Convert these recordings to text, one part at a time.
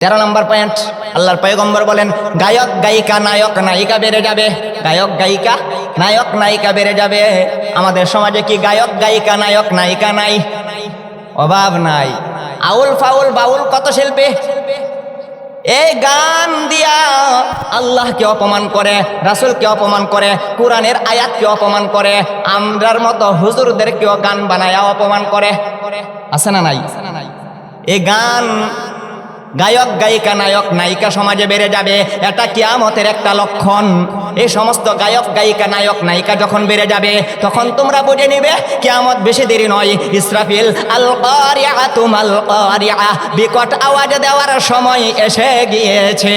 13 নম্বর point, আল্লাহর পয়গম্বর বলেন গায়ক গায়িকা নায়ক নায়িকা বেড়ে যাবে। গায়ক গায়িকা নায়ক নায়িকা বেড়ে যাবে। আমাদের সমাজে কি গায়ক গায়িকা নায়ক নায়িকা নাই? অভাব নাই। আউল ফাউল বাউল কত শিল্পী এই গান দিয়া আল্লাহকে অপমান করে, রাসূলকে অপমান করে, কোরআনের আয়াতকে অপমান করে, আমরার মতো হুজুরদেরকেও গান বানায় অপমান করে। আছে না নাই? এই গান গায়ক গায়িকা নায়ক নায়িকা সমাজে বেড়ে যাবে, এটা কিয়ামতের একটা লক্ষণ। এই সমস্ত গায়ক গায়িকা নায়ক নায়িকা যখন বেড়ে যাবে তখন তোমরা বুঝে নিবে কিয়ামত বেশি দেরি নয়। ইসরাফিল আল কারিআতু মাল কারিআ, বিকট আওয়াজ দেওয়ার সময় এসে গিয়েছে।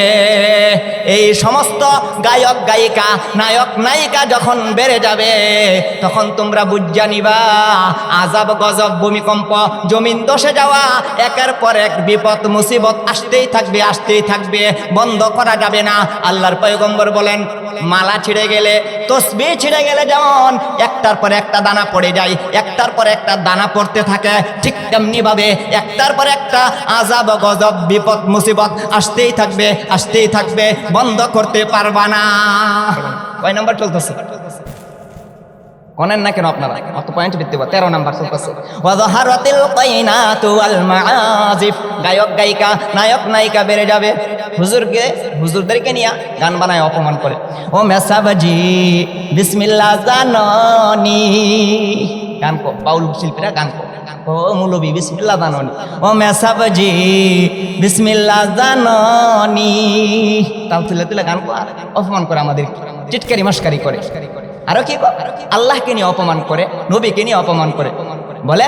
এই সমস্ত গায়ক গায়িকা নায়ক নায়িকা যখন বেড়ে যাবে তখন তোমরা বুঝা নিবা আযাব গজব ভূমিকম্প জমিন ধসে যাওয়া একের পর এক বিপদ মুসিবত আসতেই থাকবে আসতেই থাকবে, বন্ধ করা যাবে না। আল্লাহর পয়গম্বর বলেন মালা ছিঁড়ে গেলে তসবিহ ছিঁড়ে গেলে যেমন একটার পর একটা দানা পড়ে যায়, একটার পর একটা দানা পড়তে থাকে, ঠিক তেমনি ভাবে একটার পর একটা আযাব গজব বিপদ মুসিবত আসতেই থাকবে আসতেই থাকবে, বন্ধ করতে পারবা না। কয় নাম্বার চলতেছে? কোনেন না কেন আপনারা? অত পয়েন্ট দিতে পারে। 13 নাম্বার চলতেছে ওয়াযাহারাতিল কাইনাতু ওয়াল মাআজিফ, গায়ক গায়িকা নায়ক নায়িকা বেড়ে যাবে। হুজুরদেরকে নিয়ে গান বানায় অপমান করে। ও মেসাবাজি বিসমিল্লাহ জাননি, গান কো বাউল শিল্পীরা গান কো, ও মৌলবি বিসমিল্লাহ জাননি, ও মেসাবাজি বিসমিল্লাহ জাননি, তাও তুলে তুলে গান কো আর অপমান করে, আমাদের টিটকারি মাস্কারি করে। আরো কি আল্লাহকে নিয়ে অপমান করে, নবীকে নিয়ে অপমান করে। বলে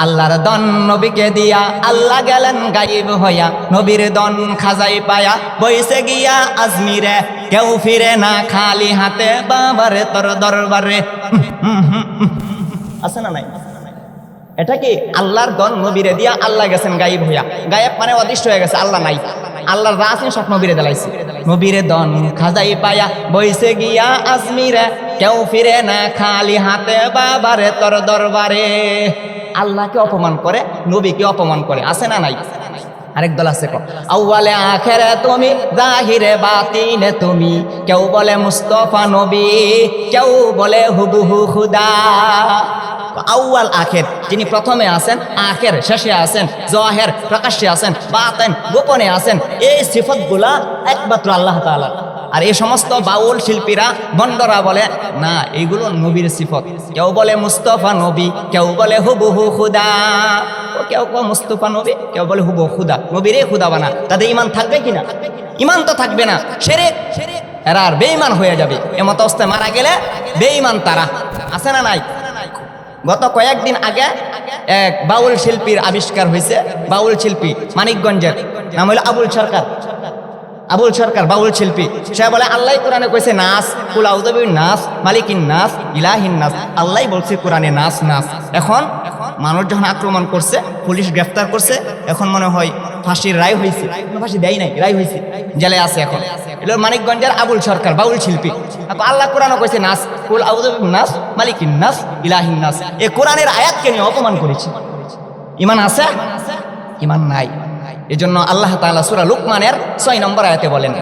আল্লাহর দন নবীকে দিয়া আল্লাহ গেলেন গায়েব হইয়া, নবীর দন খাজাই পায়া বইসে গিয়া আজমিরে, কেউ ফিরে না খালি হাতে বাবারে তোর দরবারে। আছে না নাই? এটা কি আল্লাহর দন নবীরে দিয়া আল্লাহ গেছেন গায়েব হইয়া। গায়েব মানে অদৃশ্য হয়ে গেছে, আল্লাহ নাই। আল্লাহর রাসূল সব নবীরে দেলাইছে। নবীরে দন খাজাই পায়া বইসে গিয়া আজমিরে, কেউ ফিরে না খালি হাতে বাবারে তোর দরবারে। আল্লাহকে অপমান করে, নবীকে অপমান করে। আছে না নাই? আরেক দল আছে আউয়ালে আখেরে তুমি, জাহিরে বাতিনে তুমি, কেউ বলে মুস্তাফা নবী, কেউ বলে হুবহু খুদা। আউয়াল আখের, যিনি প্রথমে আছেন, আখের শেষে আছেন, জাহির প্রকাশ্যে আছেন, বাতিন গোপনে আছেন, এই সিফাতগুলা একমাত্র আল্লাহ তাআলা। আর এই সমস্ত বাউল শিল্পীরা বন্ডরা বলে না এইগুলো নবীর সিফত। কেউ বলে মুস্তাফা নবী, কেউ বলে হুবহু খুদা। কেউ কেউ মুস্তাফা নবী, কেউ বলে হুবহু খুদা। নবীরে খুদা বানা, তাদের ঈমান থাকবে কিনা? ঈমান তো থাকবে না, শিরক। এরা আর বেঈমান হয়ে যাবে। এমত অবস্থায় মারা গেলে বেঈমান তারা। আছে না নাই? গত কয়েকদিন আগে এক বাউল শিল্পীর আবিষ্কার হয়েছে। বাউল শিল্পী মানিকগঞ্জের, নাম হলো আবুল সরকার। আবুল সরকার বাউল শিল্পী। সে বলে আল্লাহ কোরআনে কইছে নাস, কুল আউযু বিন নাস মালিকিন নাস ইলাহিন নাস। আল্লাহ বলছে কোরআনে নাস নাস। এখন মানুষ যখন আক্রমণ করছে, পুলিশ গ্রেফতার করছে, এখন মনে হয় ফাঁসির রায় হয়েছে। ফাঁসি দেয় নাই, রায় হয়েছে, জেলে আছে এখন। এলো মানিকগঞ্জের আবুল সরকার বাউল শিল্পী। আল্লাহ কোরআনে কইছে নাস, কুল আউযু বিন নাস মালিকিন নাস ইলাহিন নাস। এই কোরআনের আয়াতকে নিয়ে অপমান করেছে। ঈমান আছে? ঈমান নাই। এজন্য আল্লাহ তাআলা সূরা লুকমানের 6 নম্বর আয়াতে বলেন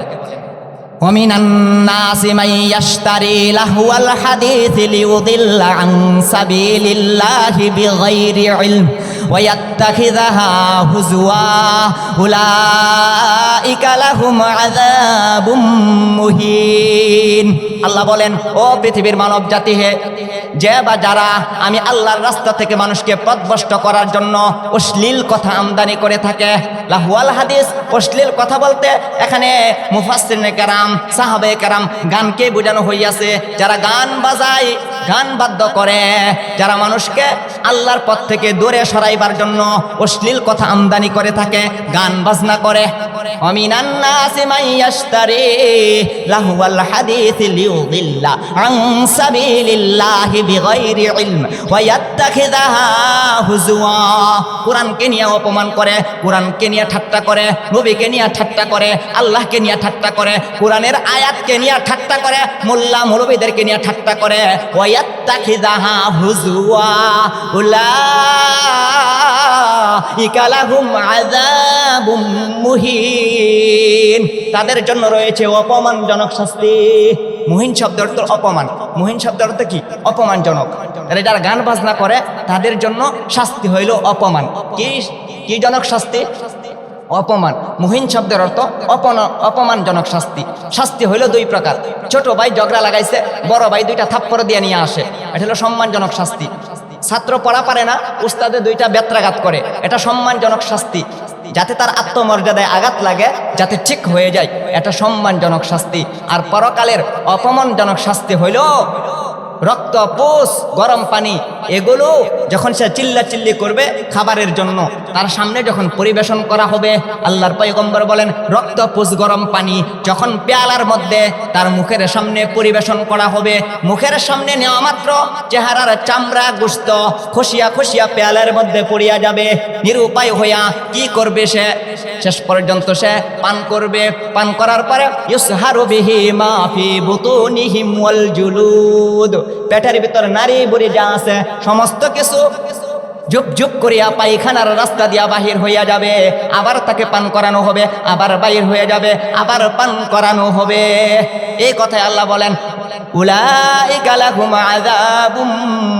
ওয়ামিনান নাসি মাইয়াশতারি লাহওয়াল হাদিসি লিউদিল্লা আন সাবিলিল্লাহি বিগাইরি ইলম ওয়া ইয়াত্তাখিযাহা হুজওয়া উলাইকা লাহুম আযাবুম মুহিন। আল্লাহ বলেন ও পৃথিবীর মানব জাতি, হে যে বা যারা আমি আল্লাহর রাস্তা থেকে মানুষকে পথভ্রষ্ট করার জন্য অশ্লীল কথা আমদানি করে থাকে। লাহওয়াল হাদিস, অশ্লীল কথা বলতে এখানে মুফাসসিরিনে কেরাম সাহাবায়ে কেরাম গানকে বোঝানো হইয়াছে। যারা গান বাজায়, গান বাদ্য করে, যারা মানুষকে আল্লাহর পথ থেকে দূরে সরাইবার জন্য অশ্লীল কথা আমদানি করে থাকে, গান বাজনা করে। ওয়ামিনান নাসি মাইয়াশতারি লাহওয়াল হাদিসি লিউদিল্লা আন সাবিলিল্লাহি বিগাইরি ইলম ওয়া ইয়াত্তাখিযাহা হুজওয়া। কোরআনকে নিয়ে অপমান করে, কোরআনকে নিয়ে ঠাট্টা করে, নবীকে নিয়ে ঠাট্টা করে, আল্লাহকে নিয়ে ঠাট্টা করে, কোরআনের আয়াতকে নিয়ে ঠাট্টা করে, মোল্লা মৌলবীদেরকে নিয়ে ঠাট্টা করে। ওয়া ইয়াত্তাখিযাহা হুজওয়া উলাইকা লাহুম আযাবুম মুহিন, তাদের জন্য রয়েছে অপমানজনক শাস্তি। মুহিন শব্দের অর্থ অপমান। মুহিন শব্দের অর্থ কি? অপমানজনক। তাহলে যারা গান বাজনা করে তাদের জন্য শাস্তি হইল অপমান। কি জনক শাস্তি? অপমান। মুহিন শব্দের অর্থ অপমানজনক শাস্তি। শাস্তি হইল দুই প্রকার। ছোট ভাই ঝগড়া লাগাইছে, বড় ভাই দুইটা থাপ্পড় দিয়ে নিয়ে আসে, এটা হলো সম্মানজনক শাস্তি। ছাত্র পড়া পারে না, উস্তাদে দুইটা বেত্রাঘাত করে, এটা সম্মানজনক শাস্তি। যাতে তার আত্মমর্যাদায় আঘাত লাগে, যাতে ঠিক হয়ে যায়, এটা সম্মানজনক শাস্তি। আর পরকালের অপমানজনক শাস্তি হইল রক্ত, পুষ, গরম পানি, এগুলো যখন সে চিল্লাচিল্লি করবে খাবারের জন্য, তার সামনে যখন পরিবেশন করা হবে, আল্লাহর পয়গম্বর বলেন রক্ত, পুষ, গরম পানি যখন পেয়ালার মধ্যে তার মুখের সামনে পরিবেশন করা হবে, মুখের সামনে নেওয়া মাত্র চেহারার চামড়া, গোশত খসিয়া খসিয়া পেয়ালার মধ্যে পড়িয়া যাবে। নিরুপায় হইয়া কি করবে সে? শেষ পর্যন্ত সে পান করবে। পান করার পরে ইউসহারু বিহি মা ফি বুতুনিহিম ওয়াল জুলুদ, পেটের ভিতর নারী বুড়ি যা আছে সমস্ত কিছু ঝুপ ঝুপ করিয়া পায়খানার রাস্তা দিয়া বাহির হইয়া যাবে। আবার তাকে পান করানো হবে, আবার বাহির হয়ে যাবে, আবার পান করানো হবে। এই কথায় আল্লাহ বলেন উলাইকা লাহুম আযাবুম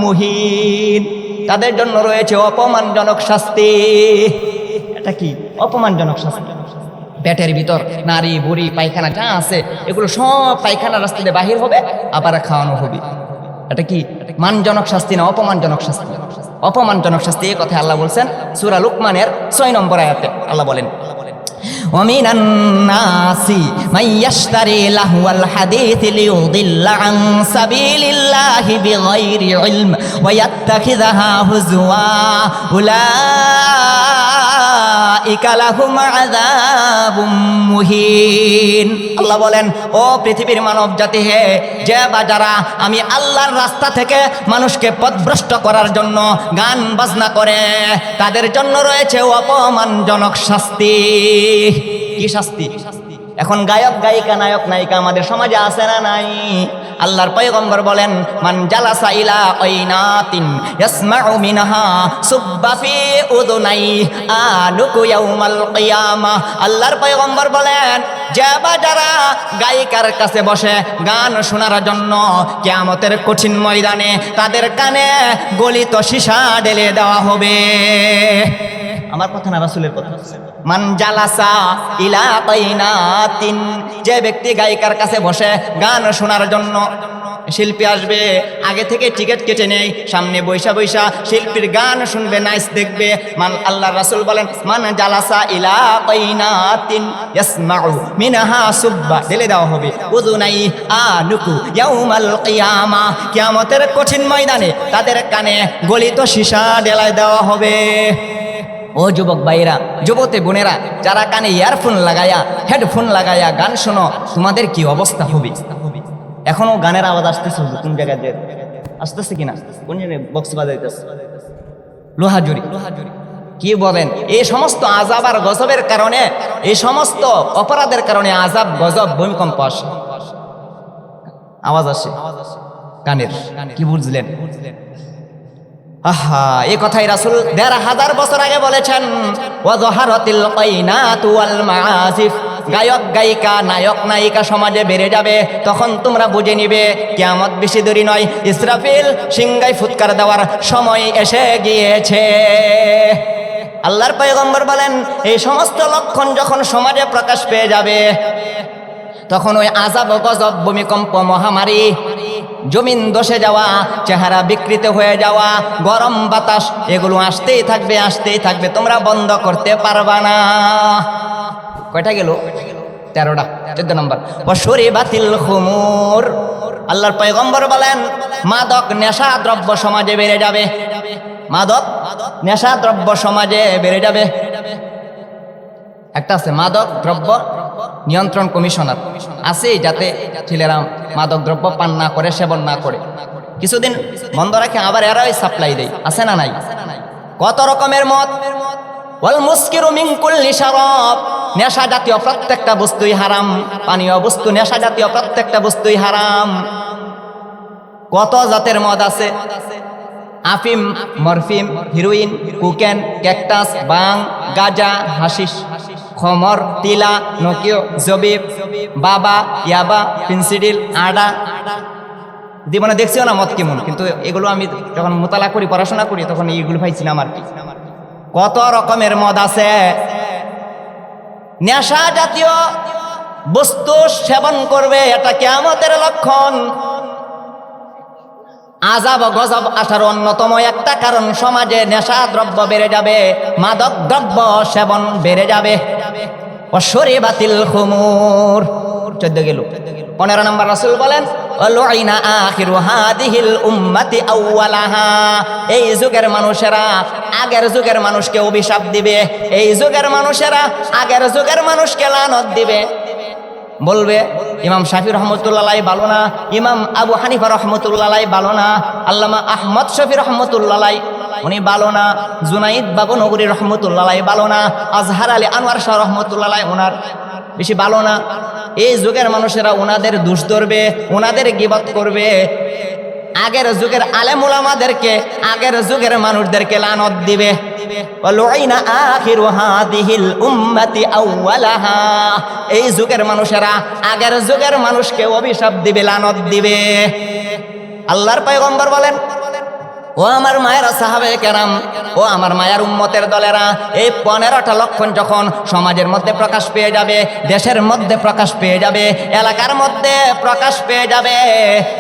মুহিন, তাদের জন্য রয়েছে অপমানজনক শাস্তি। এটা কি? অপমানজনক শাস্তি। পেটের ভিতর নারী বুড়ি পায়খানা যা আছে এগুলো সব পায়খানা রাস্তা দিয়ে বাহির হবে, আবার খাওয়ানো হবে। এটা কি মানজনক শাস্তি না অপমানজনক শাস্তি? অপমানজনক শাস্তি। এই কথা আল্লাহ বলছেন সূরা লুকমানের 6 নম্বর আয়াতে। আল্লাহ বলেন ومن الناس من يشتري لهو الحديث ليضل عن سبيل الله بغير علم ويتخذها هزوا উলাইকা লাহুম আযাবুম মুহিন। আল্লাহ বলেন ও পৃথিবীর মানব জাতি, হে যে বা যারা আমি আল্লাহর রাস্তা থেকে মানুষকে পথভ্রষ্ট করার জন্য গান বাজনা করে, তাদের জন্য রয়েছে অপমানজনক শাস্তি। কি শাস্তি? এখন গায়ক গায়িকা, নায়ক নায়িকা আমাদের সমাজে আছে না নাই? আল্লাহর পয়গম্বর বলেন মান জালাসা ইলা আইনাতিন ইয়াসমাউ মিনহা সুব্বা ফি উযুনাই আনুকু ইয়াউমাল কিয়ামা। আল্লাহর পয়গম্বর বলেন যে বা যারা গায়িকার কাছে বসে গান শোনার জন্য কিয়ামতের কঠিন ময়দানে তাদের কানে গলিত সীসা ঢেলে দেওয়া হবে। আমার কথা না, রাসূলের কথা। মান জালাসা ইলা তাইনাতিন, যে ব্যক্তি গায়িকার কাছে বসে গান শোনার জন্য, শিল্পী আসবে আগে থেকে টিকিট কেটে নেই, সামনে বৈশা বৈশা শিল্পীর গান শুনবে, নাইস দেখবে। আল্লাহর রাসূল বলেন মান জালাসা ইলা তাইনাতিন ইয়াসমাউ মিনহা সুব্বা ঢেলে দেওয়া হবে উযুনাই আনুকু ইয়াউমাল কিয়ামা, কিয়ামতের কঠিন ময়দানে তাদের কানে গলিত সীসা ঢেলে দেওয়া হবে। ও যুবক ভাইরা, যুবতী বোনেরা, যারা কানে ইয়ারফোন লাগায়া হেডফোন লাগায়া গান শোনো, তোমাদের কি অবস্থা হবে? এখনো গানের আওয়াজ আসতেছে? কোন জায়গায় আসতেছে কিনা? কোন জায়গায় বক্স বাজাইতেছে? লোহাজুরি। কি বলেন? এই সমস্ত আযাব আর গজবের কারণে, এই সমস্ত অপরাধের কারণে আযাব, গজব, ভূমিকম্প আসে, আওয়াজ আসে কানের। কি বুঝলেন? আহা, এই কথাই রাসূল ১৫০০ বছর আগে বলেছেন ওয়াযহারাতিল কাইনাতু ওয়াল মাআসিফ, গায়ক গায়িকা, নায়ক নায়িকা সমাজে বেড়ে যাবে। তখন তোমরা বুঝে নিবে কিয়ামত বেশি দেরি নয়, ইসরাফিল সিংহায় ফুৎকার দেওয়ার সময় এসে গিয়েছে। আল্লাহর পয়গম্বর বলেন এই সমস্ত লক্ষণ যখন সমাজে প্রকাশ পেয়ে যাবে, তখন ওই আযাব, গজব, ভূমিকম্প, মহামারী, জমিন ধসে যাওয়া, চেহারা বিকৃত হয়ে যাওয়া, গরম বাতাস, এগুলো আসতেই থাকবে, আসতেই থাকবে, তোমরা বন্ধ করতে পারবা না। কয়টা গেল? 13টা। 14 নম্বর ওয়াশুরিবাতিল খুমুর। আল্লাহর পয়গম্বর বলেন মাদক, নেশা দ্রব্য সমাজে বেড়ে যাবে। মাদক, নেশা দ্রব্য সমাজে বেড়ে যাবে। একটা আছে মাদক দ্রব্য নিয়ন্ত্রণ কমিশনার, আছে যাতে ছেলেরা মাদক দ্রব্য পান না করে, সেবন না করে। কিছুদিন বন্ধ রাখে, আবার এরাই সাপ্লাই দেয়, আছে না নাই? কত রকমের মদ। ওয়াল মুসকিরু মিন কুল্লি শারাব, নেশা জাতীয় প্রত্যেকটা বস্তুই হারাম। পানীয় বস্তু, নেশা জাতীয় প্রত্যেকটা বস্তুই হারাম। কত জাতের মদ আছে, আফিম, মরফিম, হিরোইন, কোকেন, ক্যাকটাস, বাং, গাজা, হাশিশ, খমর, তিলা, নকিও, জবিব, বাবা, ইয়াবা, ফিনসিডিল, আডা। জীবনে দেখছিও না মদ কেমন, কিন্তু এগুলো আমি যখন মোতালা করি, পড়াশোনা করি, তখন এইগুলো পাইছিলাম আর কি। কত রকমের মদ আছে। নেশা জাতীয় বস্তু সেবন করবে, এটা কিয়ামতের লক্ষণ। আযাব গজব আসার অন্যতম একটা কারণ, সমাজে নেশা দ্রব্য বেড়ে যাবে, মাদক দ্রব্য সেবন বেড়ে যাবে। অশরিবাতিল খুমুর 14 গেল। 15 নম্বর রাসূল বলেন লুইনা আখিরু হাদিহিল উম্মতি আউওয়ালাহা। এই যুগের মানুষেরা আগের যুগের মানুষকে অভিশাপ দিবে, এই যুগের মানুষেরা আগের যুগের মানুষকে লানত দিবে। বলবে ইমাম শাফি রহমতুল্লাহ ভালো না, ইমাম আবু হানিফা রহমতুল্লাহ ভালো না, আল্লামা আহমদ শফি রহমতুল্লাহ উনি ভালো না, জুনাইদ বাবু নগরী রহমতুল্লাহ ভালো না, আজহার আলী আনোয়ার শাহ রহমতুল্লাহ ওনার বেশি ভালো না। এই যুগের মানুষেরা ওনাদের দোষ ধরবে, ওনাদের গীবত করবে। আগের যুগের আলেম উলামাদেরকে, আগের যুগের মানুষদেরকে লানত দিবে। লুইনা আখিরু হাদিহিল উম্মতি আউওয়ালাহা। এই যুগের মানুষেরা আগের যুগের মানুষকে অভিশাপ দিবে, লানত দিবে। আল্লাহর পয়গম্বর বলেন ও আমার মায়েরা, সাহাবায়ে কেরাম, ও আমার মায়ের উম্মতের দলেরা, এই 15টা লক্ষণ যখন সমাজের মধ্যে প্রকাশ পেয়ে যাবে, দেশের মধ্যে প্রকাশ পেয়ে যাবে, এলাকার মধ্যে প্রকাশ পেয়ে যাবে,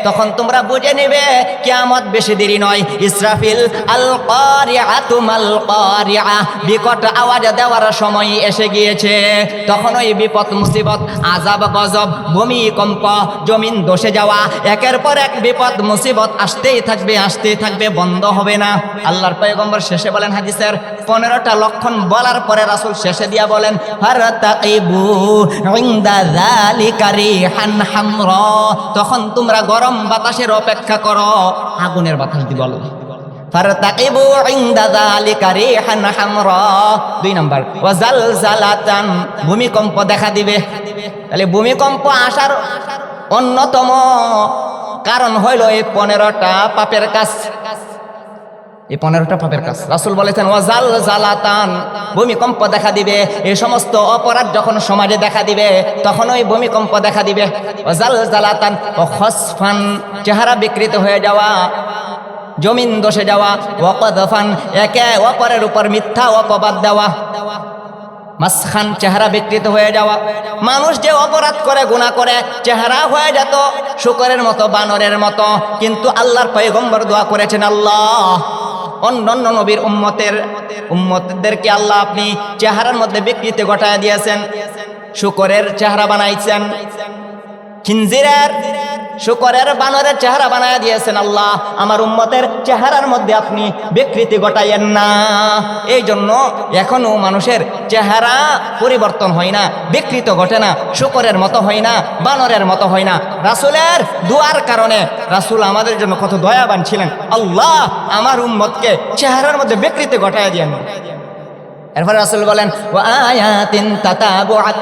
তখন তোমরা বুঝে নিবে কিয়ামত বেশি দেরি নয়। ইসরাফিল আল কারিআতু মাল কারিআ, বিকট আওয়াজ দেওয়ার সময় এসে গিয়েছে। তখন ওই বিপদ মুসিবত, আযাব গজব, ভূমিকম্প, জমিন ধসে যাওয়া, একের পর এক বিপদ মুসিবত আসতেই থাকবে, আসতেই থাকবে, বন্ধ হবে না। আল্লাহর পয়গম্বর শেষে বলেন, হাদিসের 15টা লক্ষণ বলার পরে রাসূল শেষে দিয়া বলেন ফারতাকিবু ইনদা যালিকা রিহান হামরা। তখন তোমরা গরম বাতাসের অপেক্ষা করো, আগুনের বাতাস দিব আল্লাহ। ফারতাকিবু ইনদা যালিকা রিহান হামরা। 2 নাম্বার ওয়া জালজালাতান, ভূমিকম্প দেখা দিবে। তাহলে ভূমিকম্প আসার অন্যতম কারণ হইল এই 15টা পাপের কাজ। এই 15টা পাপের কাজ রাসূল বলেছেন ওয়াজাল জালাতান, ভূমিকম্প দেখা দিবে। এই সমস্ত অপরাধ যখন সমাজে দেখা দিবে, তখন ওই ভূমিকম্প দেখা দিবে। ওয়াজাল জালাতান ও খসফান, চেহারা বিকৃত হয়ে যাওয়া, জমিন ধসে যাওয়া। ওয়াকদফান, একে অপরের উপর মিথ্যা অপবাদ দেওয়া। মাসখান, চেহারা বিকৃত হয়ে যাওয়া। মানুষ যে অপরাধ করে, গুনাহ করে, চেহারা হয়ে যেত শুকরের মতো, বানরের মতো। কিন্তু আল্লাহর পয়গম্বর দোয়া করেছেন, আল্লাহ অন্যান্য নবীর উম্মতদেরকে আল্লাহ আপনি চেহারার মধ্যে বিকৃতি ঘটায় দিয়েছেন। শুকরের চেহারা বানাইছেন, খিনজিরের, শুকরের, বানরের চেহারা বানায় দিয়েছেন। আল্লাহ আমার উম্মতের চেহারার মধ্যে আপনি বিকৃতি ঘটাইয়েন না। এই জন্য এখনো মানুষের চেহারা পরিবর্তন হয় না, বিকৃত ঘটে না, শুকরের মতো হয় না, বানরের মতো হয় না। রাসূলের দুয়ার কারণে রাসূল আমাদের জন্য কত দয়াবান ছিলেন। আল্লাহ আমার উম্মতকে চেহারার মধ্যে বিকৃতি ঘটায় দিয়েন। এরপর রাসূল বলেন ওয়া আয়াতিন তাতাবুআ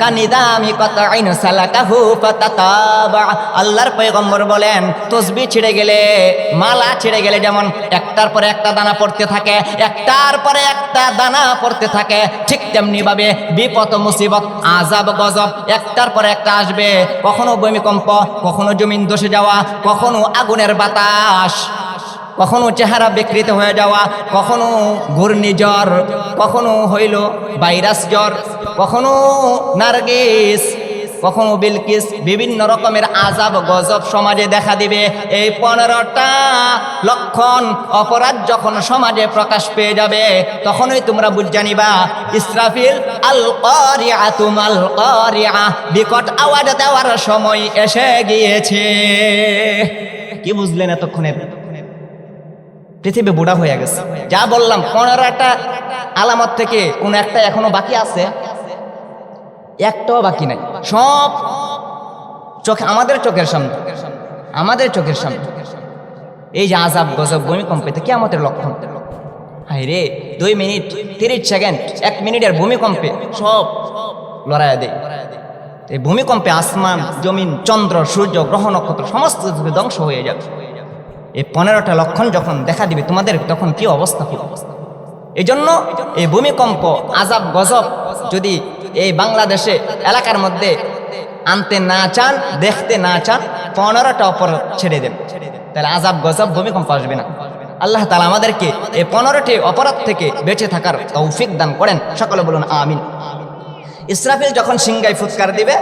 কানিদামি কাতাইন সালাকাহু ফাতাতাবা। আল্লাহর পয়গম্বর বলেন তসবিহ ছিঁড়ে গেলে, মালা ছিঁড়ে গেলে যেমন একটার পরে একটা দানা পড়তে থাকে, একটার পরে একটা দানা পড়তে থাকে, ঠিক তেমনি ভাবে বিপদ মুসিবত, আযাব গজব একটার পরে একটা আসবে। কখনো ভূমিকম্প, কখনো জমিন ধসে যাওয়া, কখনো আগুনের বাতাস, কখনো চেহারা বিকৃত হয়ে যাওয়া, কখনো ঘূর্ণিঝড়, কখনো হইল ভাইরাস জ্বর, কখনো নার্গিস, কখনো বিলকিস। বিভিন্ন রকমের আযাব গজব সমাজে দেখা দিবে। এই 15টা লক্ষণ অপরাধ যখন সমাজে প্রকাশ পেয়ে যাবে, তখনই তোমরা বুঝে নিবা ইসরাফিল আল কারিআতু মাল কারিআ, বিকট আওয়াজ দেওয়ার সময় এসে গিয়েছে। কি বুঝলেন এতক্ষণে? পৃথিবী বুড়া হয়ে গেছে। যা বললাম 15টা আলামত থেকে কোন একটা এখনো বাকি আছে? একটাও বাকি নাই। সব চোখে, আমাদের চোখের সামনে, আমাদের চোখের সামনে। এই যে আযাব গজব, ভূমিকম্পে কিয়ামতের লক্ষণ। হায় রে, 2 মিনিট 30 সেকেন্ড, 1 মিনিটের ভূমিকম্পে সব লড়াইয়া দেয়। এই ভূমিকম্পে আসমান, জমিন, চন্দ্র, সূর্য, গ্রহ, নক্ষত্র সমস্ত ধ্বংস হয়ে যাবে। এই 15টা লক্ষণ যখন দেখা দিবে তোমাদের তখন কি অবস্থা হবে? এই জন্য এই ভূমিকম্প আযাব গজব যদি এই বাংলাদেশে এলাকার মধ্যে আনতে না চান, দেখতে না চান, 15টা অপরাধ ছেড়ে দেন, তাহলে আযাব গজব ভূমিকম্প আসবে না। আল্লাহ তাআলা আমাদেরকে এই 15টি অপরাধ থেকে বেঁচে থাকার তৌফিক দান করেন। সকলে বলুন আমিন। ইসরাফিল যখন সিংহায় ফুৎকার দিবে,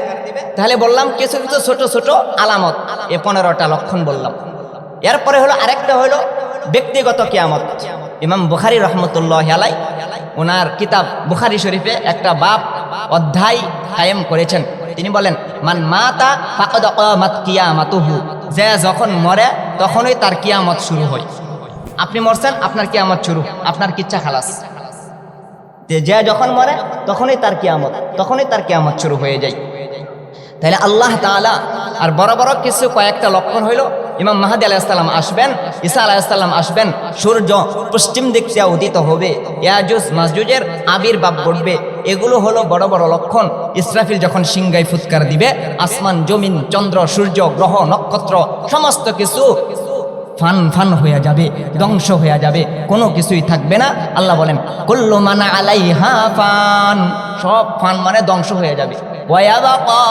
তাহলে বললাম কিছু কিছু ছোট ছোট আলামত, এই 15টা লক্ষণ বললাম। এরপরে হলো আরেকটা হলো ব্যক্তিগত কিয়ামত। ইমাম বুখারী রাহমাতুল্লাহি আলাইহি ওনার কিতাব বুখারী শরীফে একটা বাব অধ্যায় কায়েম করেছেন। তিনি বলেন, মান মাতা ফাকাদ কামাত কিয়ামাতুহু, যে যখন মরে তখনই তার কিয়ামত শুরু হয়। আপনি মরছেন, আপনার কিয়ামত শুরু, আপনার কিচ্ছা খালাস। যে যখন মরে তখনই তার কিয়ামত শুরু হয়ে যায়। তাহলে আল্লাহ তাআলা আর বড় বড় কিছু কয়েকটা লক্ষণ হইল, ইমাম মাহদী আলাইহিস সালাম আসবেন, ঈসা আলাইহিস সালাম আসবেন, সূর্য পশ্চিম দিক থেকে উদিত হবে, ইয়াজুজ মাজুজের আবির্ভাব ঘটবে। এগুলো হলো বড় বড় লক্ষণ। ইসরাফিল যখন সিংহায় ফুৎকার দিবে, আসমান জমিন চন্দ্র সূর্য গ্রহ নক্ষত্র সমস্ত কিছু ফান ফান হয়ে যাবে, ধ্বংস হয়ে যাবে, কোনো কিছুই থাকবে না। আল্লাহ বলেন, কুল্লু মান আলাইহা ফান, সব ফান মানে ধ্বংস হয়ে যাবে। ওয়ায়াবাকা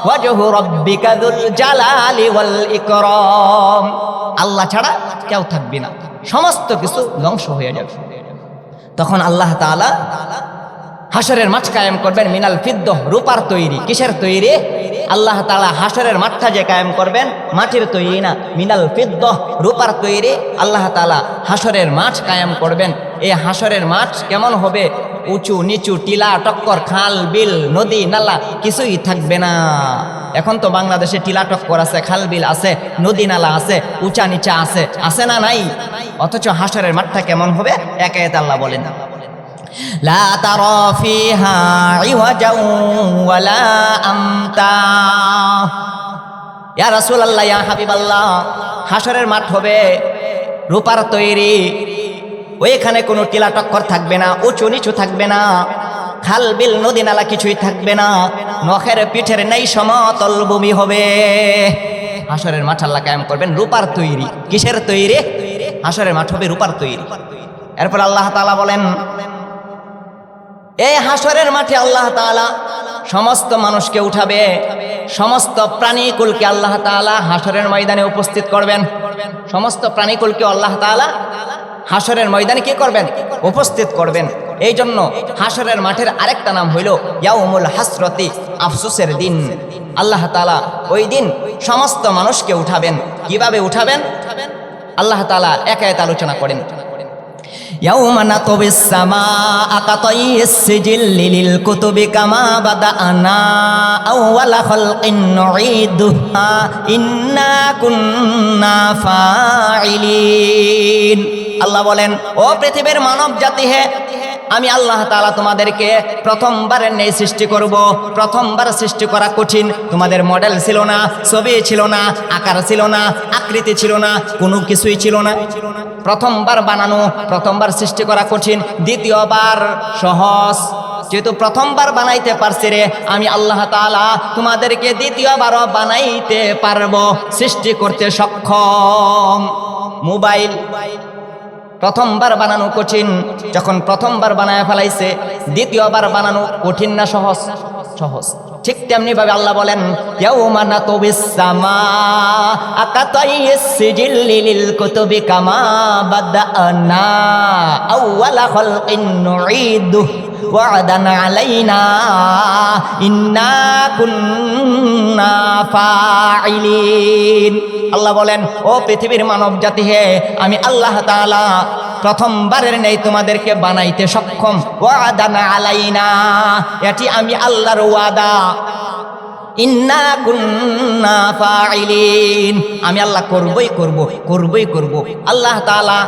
ওয়াজহু রাব্বিকা যুল জালালি ওয়াল ইকরাম, আল্লাহ ছাড়া কেউ থাকবে না, সমস্ত কিছু ধ্বংস হয়ে যাবে। তখন আল্লাহ তাআলা হাসরের মাঠ কায়েম করবেন, মিনাল ফিদ্দাহ, রূপার তৈরি। কিসের তৈরি? আল্লাহ তাআলা হাসরের মাঠটা যে কায়েম করবেন মাটির তৈরি না, মিনাল ফিদ্দাহ, রূপার তৈরি। আল্লাহ তাআলা হাসরের মাঠ কায়েম করবেন। এই হাসরের মাঠ কেমন হবে? উঁচু নিচু, টিলা টক্কর, খাল বিল নদী নালা কিছুই থাকবে না। এখন তো বাংলাদেশে টিলা টক্কর আছে, খাল বিল আছে, নদী নালা আছে, উঁচা নিচা আছে, আছে না নাই? অথচ হাসরের মাঠটা কেমন হবে? এক আয়াতে আল্লাহ বলেন, লা তারা ফিহা ইওয়াজাও ওয়ালা আমতা। ইয়া রাসূলুল্লাহ, ইয়া হাবিবাল্লাহ, হাসরের মাঠ হবে রূপার তৈরি। ওইখানে কোনো টিলা টক্কর থাকবে না, উঁচু নিচু থাকবে না, খাল বিল নদী নালা কিছুই থাকবে না, নখের পিঠের নেই সমতল ভূমি হবে। হাসরের মাঠ আল্লাহ কায়েম করবেন রূপার তৈরি। কিসের তৈরি? হাসরের মাঠ হবে রূপার তৈরি। এরপর আল্লাহ তাআলা বলেন, এই হাসরের মাঠে আল্লাহ তাআলা সমস্ত মানুষকে উঠাবে, সমস্ত প্রাণীকুলকে আল্লাহ তাআলা হাসরের ময়দানে উপস্থিত করবেন। সমস্ত প্রাণীকুলকে আল্লাহ তাআলা হাসরের ময়দানে কি করবেন? উপস্থিত করবেন। এই জন্য হাসরের মাঠের আরেকটা নাম হইল ইয়াউমুল হাসরতি, আফসোসের দিন। আল্লাহ তাআলা ওই দিন সমস্ত মানুষকে উঠাবেন। কিভাবে উঠাবেন? আল্লাহ তাআলা এক আয়াতে আলোচনা করেন, ইয়াউমা নাতবিস সামাআ কাতাইয়িস সিজিল্লি লিল কুতুবি কামা বাদাআনা আউওয়ালা খালকিন নুঈদুহা ইন্না কুন্না ফাইলিন। আল্লাহ বলেন, ও পৃথিবীর মানব জাতি, হে আমি আল্লাহ তাআলা তোমাদেরকে প্রথমবারের ন্যায় সৃষ্টি করব। প্রথমবার সৃষ্টি করা কঠিন, তোমাদের মডেল ছিল না, ছবি ছিল না, আকার ছিল না, আকৃতি ছিল না, কোনো কিছুই ছিল না। প্রথমবার বানানো, প্রথমবার সৃষ্টি করা কঠিন, দ্বিতীয়বার সহজ। যেহেতু প্রথমবার বানাইতে পারছি রে, আমি আল্লাহ তাআলা তোমাদেরকে দ্বিতীয়বারও বানাইতে পারবো, সৃষ্টি করতে সক্ষম। মোবাইল প্রথমবার বানানো কঠিন, যখন প্রথমবার বানায় ফেলাইছে, দ্বিতীয়বার বানানো কঠিন না সহজ? সহজ। ঠিক তেমনি ভাবে আল্লাহ বলেন, ইয়াউমা নাতবিস সামাআ কাতাইয়িস সিজিল্লি লিল কুতুবি কামা বাদাআনা আউওয়ালা খালকিন নুঈদুহু ওয়া'দান আলাইনা ইন্না কুন্না ফাইলিন। আল্লাহ বলেন, ও পৃথিবীর মানব জাতি, হে আমি আল্লাহ তাআলা প্রথমবারের নেই তোমাদেরকে বানাইতে সক্ষম। ওয়া'দান আলাইনা, এটি আমি আল্লাহর ওয়াদা। ইন্না কুন্না ফাইলিন, আমি আল্লাহ করবই করব, করবই করব। আল্লাহ তাআলা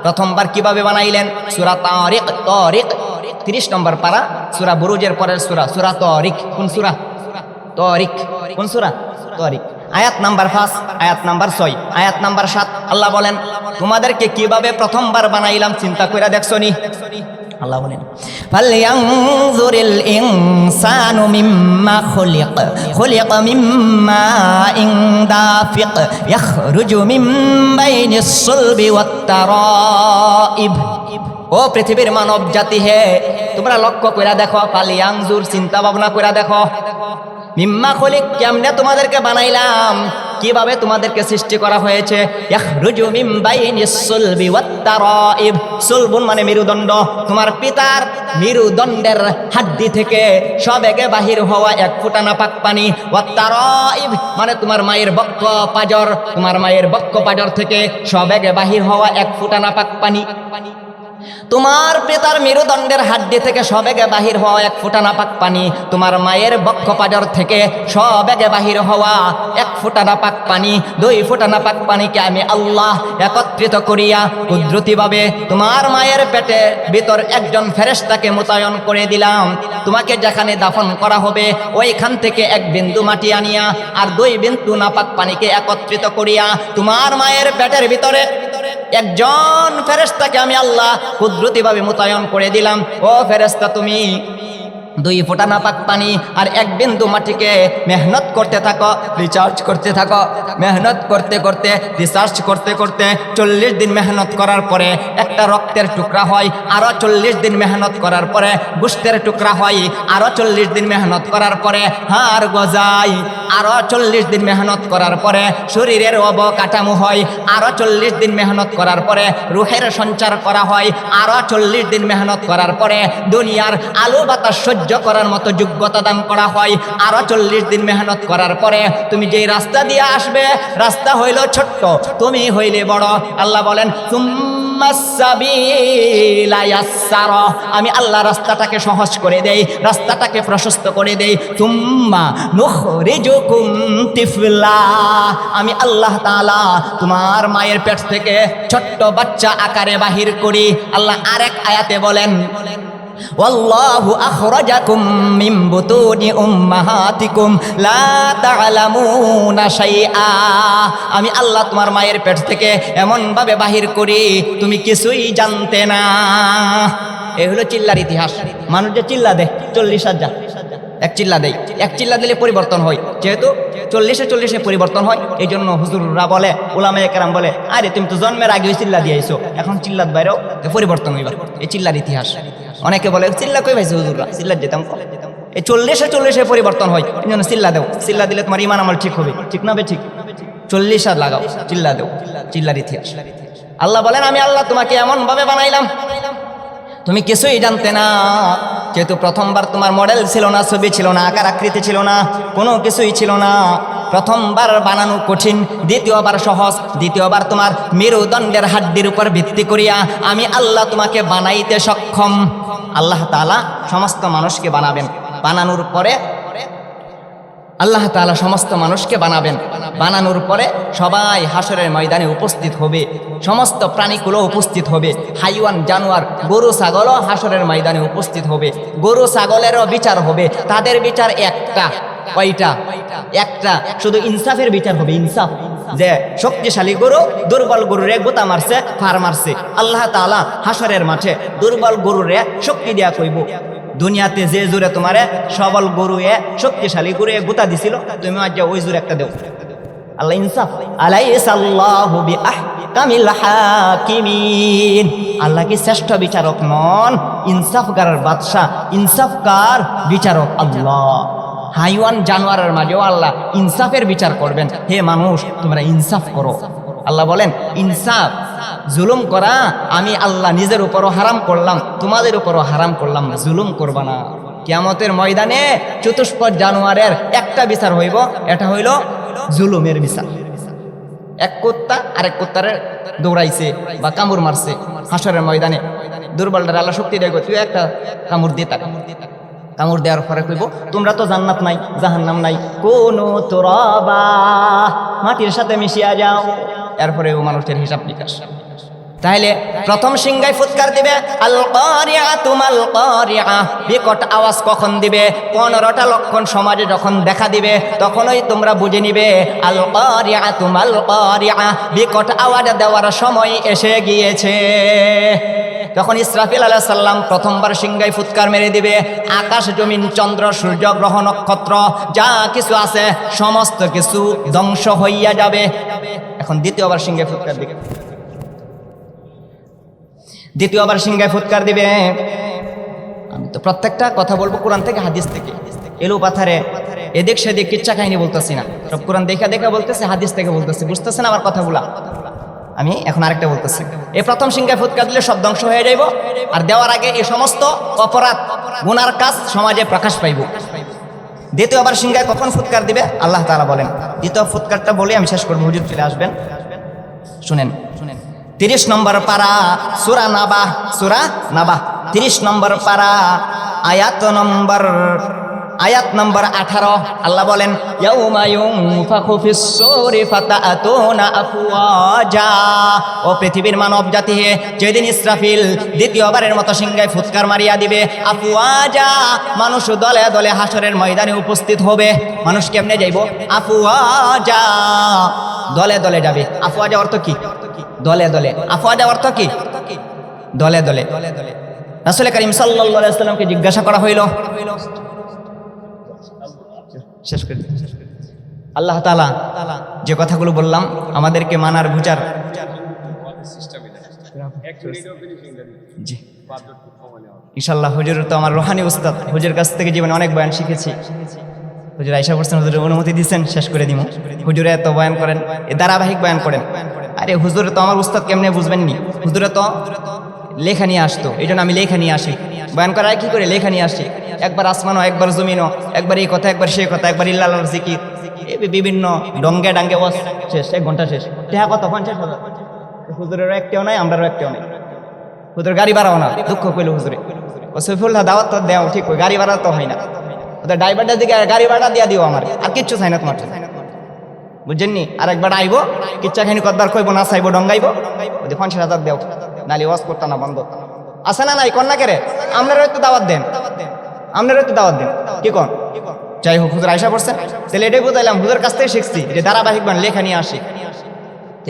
প্রথমবার কিভাবে বানাইলেন? সূরা তারিক, 30 নম্বর পারা, সূরা বুরুজের পরের সূরা, সূরা তারিক। কোন সূরা? তারিক। কোন সূরা? তারিক। আয়াত নাম্বার 5, আয়াত নাম্বার 6, আয়াত নাম্বার 7। আল্লাহ বলেন, তোমাদেরকে কিভাবে প্রথমবার বানাইলাম চিন্তা করে দেখছনি? আল্লাহ বলেন ফালয়ানজুরিল ইনসানু মিম্মা খুলিকা মিম্মা ইন দাফিক ইয়াখরুজু মিন বাইনিস সুলবি ওয়াত তারাইব। ও পৃথিবীর মানব জাতি হে, তোমরা লক্ষ্য কইরা দেখো, ফালয়ানজুর চিন্তা ভাবনা কইরা দেখো, মিম্মা খলিক কেমনে তোমাদেরকে বানাইলাম, কিভাবে তোমাদেরকে সৃষ্টি করা হয়েছে। ইয়াখরুজু মিন বাইনিস সুলবি ওয়াত তারাইব, সুলবুন মানে মেরুদণ্ড, তোমার পিতার মেরুদণ্ডের হাড্ডি থেকে সবেগে বাহির হওয়া এক ফোঁটা নাপাক পানি। ওয়াত তারাইব মানে তোমার মায়ের বক্ষ পাজর, তোমার মায়ের বক্ষ পাজর থেকে সবেগে বাহির হওয়া এক ফোঁটা নাপাক পানি। তোমার পিতার মেরুদণ্ডের হাড্ডি থেকে সবেগে বাহির হওয়া এক ফোঁটা নাপাক পানি, তোমার মায়ের বক্ষ পাজর থেকে সবেগে বাহির হওয়া এক ফোঁটা নাপাক পানি, 2 ফোঁটা নাপাক পানিকে আমি আল্লাহ একত্রিত করিয়া কুদরতিভাবে তোমার মায়ের পেটে ভিতর একজন ফেরেশতাকে মোতায়েন করে দিলাম। তোমাকে যেখানে দাফন করা হবে ওইখান থেকে 1 বিন্দু মাটি আনিয়া আর 2 বিন্দু নাপাক পানিকে একত্রিত করিয়া তোমার মায়ের পেটের ভিতরে একজন ফেরেশতাকে আমি আল্লাহ কুদরতিভাবে মোতায়েন করে দিলাম। ও ফেরেশতা, তুমি 2 ফোঁটা নাপাক পানি আর 1 বিন্দু মাটিকে মেহনত করতে থাকো, রিচার্জ করতে থাকো, মেহনত করতে করতে রিসার্চ করতে করতে 40 দিন মেহনত করার পরে একটা রক্তের টুকরা হয়, আরো 40 দিন মেহনত করার পরে গোশতের টুকরা হয়, আরো 40 দিন মেহনত করার পরে হাড় গজায়, আরো 40 দিন মেহনত করার পরে শরীরের অবকাঠামো হয়, আরো 40 দিন মেহনত করার পরে রূহের সঞ্চার করা হয়, আরো 40 দিন মেহনত করার পরে দুনিয়ার আলো বাতাস সহ্য করার মতো যোগ্যতা দান করা হয়, আরো 40 দিন মেহনত করার পরে তুমি যেই রাস্তা দিয়ে আসবে রাস্তা হইল ছোট্ট, তুমি হইলে বড়। আল্লাহ বলেন আমি আল্লাহ রাস্তাটাকে সহজ করে দেই, রাস্তাটাকে প্রশস্ত করে দেই। তুম্মা নুখরিজুকুম তিফলা, আমি আল্লাহ তাআলা তোমার মায়ের পেট থেকে ছোট্ট বাচ্চা আকারে বাহির করি। আল্লাহ আরেক আয়াতে বলেন ওয়াল্লাহু আখরাজাকুম মিন বুতুনি উম্মাহাতিকুম লা তা'লামুনা শাইআ, আমি আল্লাহ তোমার মায়ের পেট থেকে এমন ভাবে বাহির করি তুমি কিছুই জানতে না। এই হলো চিল্লার ইতিহাস। মানুষ যে চিল্লা দেয় 40,000 এক চিল্লা দেয়, এক চিল্লা দিলে পরিবর্তন হয়, যেহেতু 40-40 পরিবর্তন হয়, এই জন্য হুজুররা বলে, উলামায়ে কেরাম বলে, আরে তুমি তো জন্মের আগে চিল্লা দিয়েছো, এখন চিল্লার বাইরেও পরিবর্তন হইবার। এই চিল্লার ইতিহাস। অনেকে বলে চিল্লা কই পাইছে হুজুররা, চিল্লা যেতাম। এই 40-40 পরিবর্তন হয়, এই জন্য চিল্লা দেও, চিল্লা দিলে তোমার ইমান আমল ঠিক হবে, ঠিক না বে ঠিক? 40 লাগাও, চিল্লা দেও, চিল্লার ইতিহাস। আল্লাহ বলেন আমি আল্লাহ তোমাকে এমন ভাবে বানাইলাম তুমি কিছুই জানতে না। যেহেতু প্রথমবার তোমার মডেল ছিল না, ছবি ছিল না, আকার আকৃতি ছিল না, কোনো কিছুই ছিল না, প্রথমবার বানানো কঠিন, দ্বিতীয়বার সহজ, দ্বিতীয়বার তোমার মেরুদণ্ডের হাড্ডির উপর ভিত্তি করিয়া আমি আল্লাহ তোমাকে বানাইতে সক্ষম। আল্লাহ তাআলা সমস্ত মানুষকে বানাবেন, বানানোর পরে আল্লাহ তাআলা সমস্ত মানুষকে বানাবেন, বানানোর পরে সবাই হাসরের ময়দানে উপস্থিত হবে, সমস্ত প্রাণীগুলো উপস্থিত হবে, হাইওয়ান জানোয়ার গরু ছাগলও হাসরের ময়দানে উপস্থিত হবে। গরু ছাগলেরও বিচার হবে, তাদের বিচার একটা, কয়টা? একটা, শুধু ইনসাফের বিচার হবে। ইনসাফ, যে শক্তিশালী গরু দুর্বল গরুরে গোতা মারছে, ফার মারছে, আল্লাহ তাআলা হাসরের মাঠে দুর্বল গরুরে শক্তি দিয়া কইব, দুনিয়াতে যে জোরে তোমারে সবল গরুয়ে শক্তিশালী গরুয়ে গোতা দিছিল, তুমি আজ ওই জোরে একটা দেও। আল্লাহ ইনসাফ। আলাইসাল্লাহু বিআহকামিল হাকিমিন, আল্লাহ কি শ্রেষ্ঠ বিচারক নন? ইনসাফগার বাদশাহ, ইনসাফকার বিচারক আল্লাহ। হাইওয়ান জানোয়ারের মাঝেও আল্লাহ ইনসাফের বিচার করবেন। হে মানুষ, তোমরা ইনসাফ করো। আল্লাহ বলেন ইনসাফ, জুলুম করা আমি আল্লাহ নিজের উপরও হারাম করলাম, তোমাদের উপরও হারাম করলাম, জুলুম করবা না। কিয়ামতের ময়দানে চতুষ্পদ জানোয়ারের একটা বিচার হইব, এটা হইল জুলুমের বিচার। এক কুত্তা আরেক কুত্তারে দৌড়াইছে বা কামড় মারছে, হাসরের ময়দানে দুর্বলটার আল্লাহ শক্তি দেয়, তুই একটা কামড় দিয়ে তাক। কামড় দেওয়ার পরে কইব তোমরা তো জান্নাত নাই, জাহান্নাম নাই, কোনো তুরাবা, মাটির সাথে মিশিয়া যাও। এরপরে ও মানুষের হিসাব নিকাশ। তাহলে প্রথম সিংহাই ফুৎকার দিবে আল কারিআতু মাল কারিআ, বিকট আওয়াজ কখন দিবে? 15টা লক্ষণ সমাজে যখন দেখা দিবে তখনই তোমরা বুঝে নিবে আল কারিআতু মাল কারিআ, বিকট আওয়াজ দেওয়ার সময় এসে গিয়েছে। তখন ইসরাফিল আলাইহিস সালাম প্রথমবার সিংহায় ফুৎকার মেরে দিবে, আকাশ জমিন চন্দ্র সূর্য গ্রহ নক্ষত্র যা কিছু আছে সমস্ত কিছু ধ্বংস হইয়া যাবে। এখন দ্বিতীয়বার সিংহায় ফুৎকার দিবে, দ্বিতীয়বার সিংহায় ফুৎকার দিবে। আমি তো প্রত্যেকটা কথা বলবো কোরআন থেকে হাদিস থেকে, এলো পাথারে এদিক সেদিক কিচ্ছা কাহিনী বলতেছি না, সব কোরআন দেখা দেখা বলতেছে, হাদিস থেকে বলতেছি, বুঝতেছেন আমার কথাগুলা? আমি এখন আরেকটা বলতেছি, এই প্রথম সিংহায় ফুৎকার দিলে সব ধ্বংস হয়ে যাইব, আর দেওয়ার আগে এই সমস্ত অপরাধ গুনার কাজ সমাজে প্রকাশ পাইব। দ্বিতীয়বার সিংহায় কখন ফুৎকার দিবে আল্লাহ তাআলা বলেন। দ্বিতীয় ফুৎকারটা বলে আমি শেষ করবো, হুজুর চলে আসবেন। শুনেন 30 নম্বর পারা সূরা নাবা, সূরা নাবা 30 নম্বর পারা আয়াত নম্বর 18 আল্লাহ বলেন ইয়াউমা ইউনফাখু ফিস সূরি ফাতাতুনা আফওয়াজা। ও পৃথিবীর মানব জাতি হে, যেদিন ইসরাফিল দ্বিতীয়বারের মতো সিংহায় ফুৎকার মারিয়া দিবে, আফওয়াজা মানুষ দলে দলে হাসরের ময়দানে উপস্থিত হবে। মানুষ কেমনে যাইব? আফওয়াজা, দলে দলে যাবে। আফওয়াজা অর্থ কি? দলে দলে। আফওয়াজা অর্থ কি? দলে দলে। রাসূল করিম সাল্লাল্লাহু আলাইহি ওয়াসাল্লামকে জিজ্ঞাসা করা হইল, শেষ করে আল্লাহ তাআলা যে কথাগুলো বললাম আমাদেরকে মানার বুঝার, জি ইনশাআল্লাহ। হুজুর তো আমার রুহানি উস্তাদ, হুজুর কাছ থেকে জীবনে অনেক বয়ান শিখেছি। হুজুর আয়েশা বলছেন, হুজুরের অনুমতি দিচ্ছেন শেষ করে দিব। হুজুরে এত বয়ান করেন, এ ধারাবাহিক বয়ান করেন। আরে হুজুরে তো আমার উস্তাদ কেমনে বুঝবেননি, হুজুরে তো লেখা নিয়ে আসতো, এই জন্য আমি লেখা নিয়ে আসি। বয়ান করা কি করে? লেখা নিয়ে আসি, একবার আসমানও একবার জমিনও, একবার এই কথা একবার সেই কথা, একবার ইল্লাল্লাহর জিকির, বিভিন্ন ডঙ্গে ডাঙ্গে ওয়াজ শেষ, 1 ঘন্টা শেষ। টেহা কত? 50,000। হুজুরেরও একটাও নাই, আমরারও একটাও নাই। হুজুর গাড়ি ভাড়াও না, দুঃখ কইল হুজুরে। ও সৈফুল্লাহ দাওয়াত তো দেও ঠিক, গাড়ি ভাড়া তো হয় না। ওদের ড্রাইভারটা দিকে গাড়ি ভাড়া দিয়া দিও আমার, আর কিচ্ছু চাই না তোমার, বুঝছেননি? আর একবার আইব কিচ্ছা খাইনি কতবার কইব, না চাইব ডঙ্গাইব, ওদের 50,000 দেও, নালি ওয়াজ করতা না বন্ধ। আছে না নাই? কন্যা কেরে আপনারও একটু দাওয়াত দেন, আপনারও একটু দাওয়াত দেন, কি কন? যাই হোক, হুজুর আয়েশা পড়ছেন, তাহলে এটাই বুঝাইলাম, হুজুর কাছ থেকে শিখছি যে ধারাবাহিক বান লেখা নিয়ে আসি।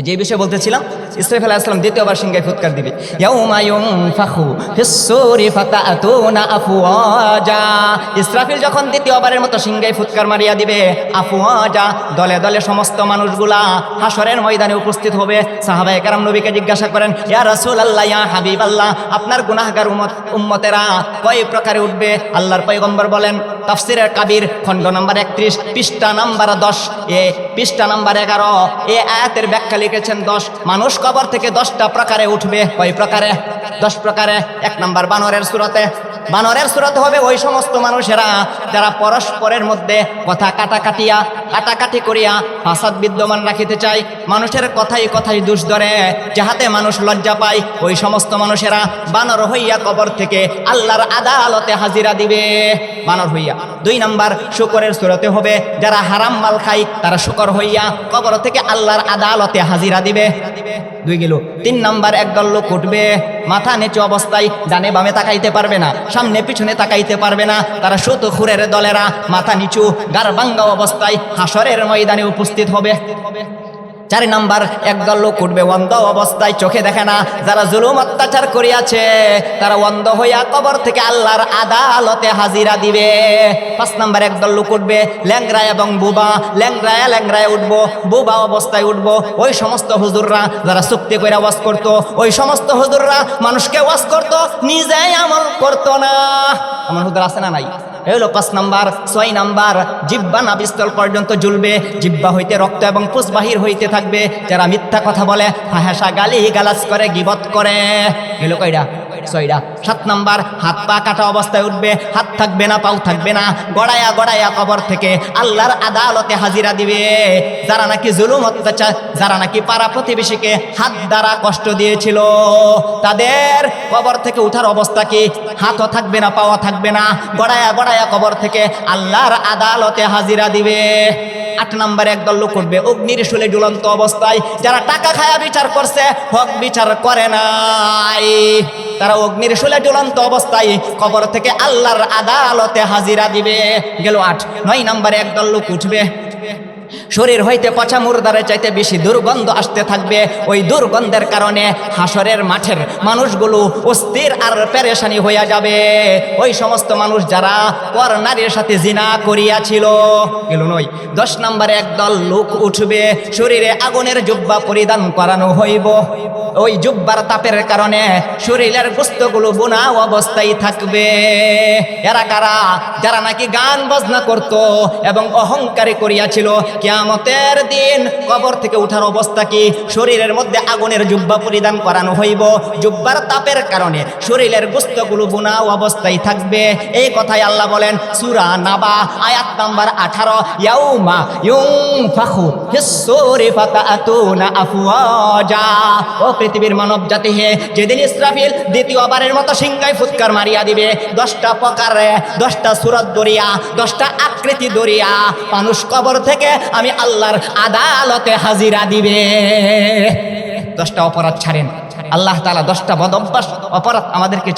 যে বিষয়ে বলতেছিলাম, ইসরাফিল আলাইহিস সালাম দ্বিতীয়বার সিংহায় ফুৎকার দিবে, ইয়াউমা ইউনফাখু ফিস সূরি ফাতাতুনা আফওয়াজা। ইসরাফিল যখন দ্বিতীয়বারের মতো সিংহায় ফুৎকার মারিয়া দিবে, আফওয়াজা দলে দলে সমস্ত মানুষগুলা হাসরের ময়দানে উপস্থিত হবে। সাহাবায়ে কেরাম নবীকে জিজ্ঞাসা করেন, ইয়া রাসূলুল্লাহ, ইয়া হাবিবাল্লাহ, আপনার গুনাহগার উম্মতেরা কয় প্রকারে উঠবে? আল্লাহর পয়গম্বর বলেন, তাফসীরের কাবির খণ্ড নাম্বার 31 পৃষ্ঠা নাম্বার 10 এ পৃষ্ঠা নাম্বার 11 এ আয়াতের ব্যাখ্যা লিখেছেন 10 মানুষ কবর থেকে 10টা প্রকারে উঠবে। কয় প্রকারে? 10 প্রকারে। 1 নাম্বার বানরের সূরতে। বানরের সূরতে হবে ওই সমস্ত মানুষেরা যারা পরস্পরের মধ্যে কথা কাটাকাটি করিয়া ফাসাদ বিদ্যমান রাখিতে চায়, মানুষের কথাই দোষ ধরে, যাহাতে মানুষ লজ্জা পায়। ওই সমস্ত মানুষেরা বানর হইয়া কবর থেকে আল্লাহর আদালতে হাজিরা দিবে, বানর হইয়া। 2 নাম্বার শুকরের সূরতে হবে যারা হারাম মাল খায়, তারা শুকর হইয়া কবর থেকে আল্লাহর আদালতে হাজিরা দিবে। 2 গেল। 3 নাম্বার একদল লোক উঠবে, মাথা নিচু অবস্থায়, ডানে বামে তাকাইতে পারবে না, সামনে পিছনে তাকাইতে পারবে না, তারা সুতখুরের দলেরা মাথা নিচু গার ভাঙ্গা অবস্থায় হাসরের ময়দানে উপস্থিত হবে। 4 নাম্বার একদল লোক উঠবে অন্ধ অবস্থায়, চোখে দেখে না, যারা জুলুম অত্যাচার করিয়াছে তারা অন্ধ হইয়া কবর থেকে আল্লাহর আদালতে হাজিরা দিবে। 5 নাম্বার একদল লোক উঠবে ল্যাংরা এবং বুবা, ল্যাংরায় উঠবো, বুবা অবস্থায় উঠবো। ওই সমস্ত হুজুররা যারা চুক্তি করে ওয়াজ করতো, ওই সমস্ত হুজুররা মানুষকে ওয়াজ করতো, নিজেই আমল করতো না। আমার হুজুর আছে না নাই? এলো 5 নাম্বার। 6 নাম্বার জিহ্বা নাভিস্থল পর্যন্ত ঝুলবে, জিহ্বা হইতে রক্ত এবং পুষ বাহির হইতে থাকবে, যারা মিথ্যা কথা বলে, ফাহেসা গালি গালাজ করে, গীবত করে। এলো কয়টা? 6টা। 7 নাম্বার হাত পা কাটা অবস্থায় উঠবে, হাত থাকবে না, পাও থাকবে না, গড়াইয়া কবর থেকে আল্লাহর আদালতে হাজিরা দিবে। যারা নাকি জুলুম অত্যাচার, যারা নাকি পাড়া প্রতিবেশীকে হাত দ্বারা কষ্ট দিয়েছিল, তাদের কবর থেকে উঠার অবস্থা কি? হাতও থাকবে না, পাওয়া থাকবে না, গড়াইয়া কবর থেকে আল্লাহর আদালতে হাজিরা দিবে। 8 নাম্বার একদল লোক উঠবে অগ্নির শুলে ঝুলন্ত অবস্থায়, যারা টাকা খায়া বিচার করছে, হক বিচার করে নাই, তারা অগ্নির শুলে ঝুলন্ত অবস্থায় কবর থেকে আল্লাহর আদালতে হাজিরা দিবে। গেল 8। 9 নাম্বারে একদল লোক উঠবে শরীর হইতে পচা মুর্দারে চাইতে বেশি দুর্গন্ধ আসতে থাকবে। ওই দুর্গন্ধের কারণে হাসরের মাঠের মানুষগুলো অস্থির আর পেরেশানি হইয়া যাবে। ওই সমস্ত মানুষ যারা পর নারীর সাথে জিনা করিয়াছিল গেল নয়। 10 নম্বরে একদল লোক উঠবে, শরীরে আগুনের জুব্বা পরিধান করানো হইব। ওই জুব্বার তাপের কারণে শরীরের গোস্তগুলো বোনা অবস্থায় থাকবে। এরা কারা? যারা নাকি গান বাজনা করত এবং অহংকারী করিয়াছিল। কিয়ামতের দিন কবর থেকে উঠার অবস্থা কি? শরীরের মধ্যে আগুনের জুব্বা পরিধান করানো হইব। জুব্বার তাপের কারণে শরীরের গোস্তগুলো বোনা অবস্থায় থাকবে। এই কথাই আল্লাহ বলেন সূরা নাবা আয়াত নাম্বার 18, ইয়াউমা ইউনফাখু ফিস-সূরি ফাতাতুনা আফওয়াজা। ও পৃথিবীর মানব জাতি হে, যেদিন ইসরাফিল দ্বিতীয়বারের মতো সিংহায় ফুৎকার মারিয়া দিবে, 10টা প্রকারে 10টা সূরত দরিয়া 10টা আকৃতি দরিয়া মানুষ কবর থেকে আমি আল্লাহর আদালতে হাজিরা দিবে। 10টা অপরাধ ছাড়েন আল্লাহ তাআলা। 10টা বদ অভ্যাস অপরাধ আমাদেরকে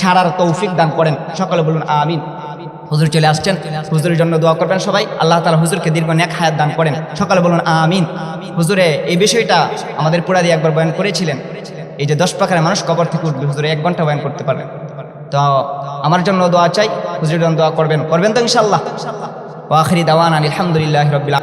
ছাড়ার তৌফিক দান করেন। সকলে বলুন আমিন। হুজুর চলে আসছেন, হুজুরের জন্য দোয়া করবেন সবাই। আল্লাহ তাআলা হুজুরকে দীর্ঘ নেক হায়াত দান করেন। সকলে বলুন আমিন। হুজুরে এই বিষয়টা আমাদের পুরা দিয়ে একবার বয়ান করেছিলেন, এই যে 10 প্রকারের মানুষ কবর থেকে উঠবে। হুজুরে 1 ঘন্টা বয়ান করতে পারবেন। তো আমার জন্য দোয়া চাই, হুজুরের জন্য দোয়া করবেন তো ইনশাআল্লাহ। ওয়া আখিরি দাওয়ানা আলহামদুলিল্লাহি রাব্বিল আলামিন।